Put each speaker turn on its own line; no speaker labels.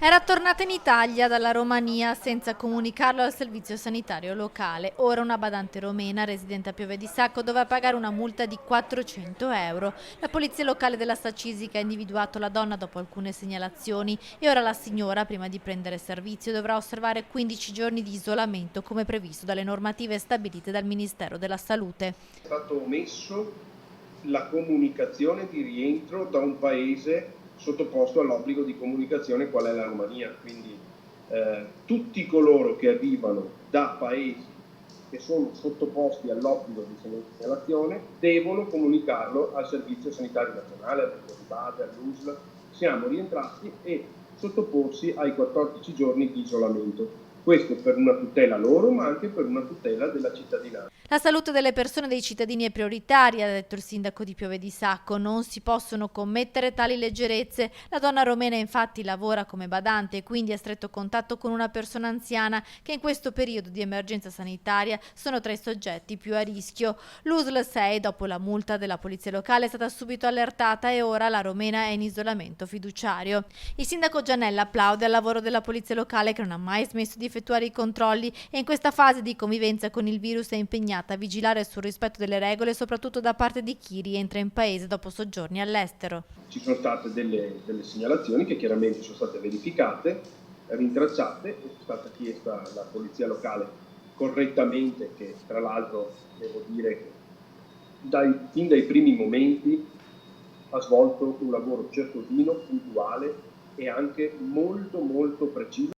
Era tornata in Italia dalla Romania senza comunicarlo al servizio sanitario locale. Ora una badante romena residente a Pieve di Sacco dovrà pagare una multa di 400 euro. La polizia locale della Stacisica ha individuato la donna dopo alcune segnalazioni e ora la signora, prima di prendere servizio, dovrà osservare 15 giorni di isolamento come previsto dalle normative stabilite dal Ministero della Salute.
È stato omesso la comunicazione di rientro da un paese sottoposto all'obbligo di comunicazione qual è la Romania, quindi tutti coloro che arrivano da paesi che sono sottoposti all'obbligo di segnalazione devono comunicarlo al Servizio Sanitario Nazionale, al Base, all'USL. Siamo rientrati e sottoporsi ai 14 giorni di isolamento. Questo per una tutela loro, ma anche per una tutela della cittadinanza.
La salute delle persone e dei cittadini è prioritaria, ha detto il sindaco di Piove di Sacco. Non si possono commettere tali leggerezze. La donna romena infatti lavora come badante e quindi a stretto contatto con una persona anziana che in questo periodo di emergenza sanitaria sono tra i soggetti più a rischio. L'USL 6, dopo la multa della polizia locale, è stata subito allertata e ora la romena è in isolamento fiduciario. Il sindaco Gianella applaude al lavoro della polizia locale che non ha mai smesso di effettuare i controlli e in questa fase di convivenza con il virus è impegnata a vigilare sul rispetto delle regole, soprattutto da parte di chi rientra in paese dopo soggiorni all'estero.
Ci sono state delle segnalazioni che chiaramente sono state verificate, rintracciate, è stata chiesta alla polizia locale correttamente, che tra l'altro devo dire che fin dai primi momenti ha svolto un lavoro certosino, puntuale e anche molto preciso.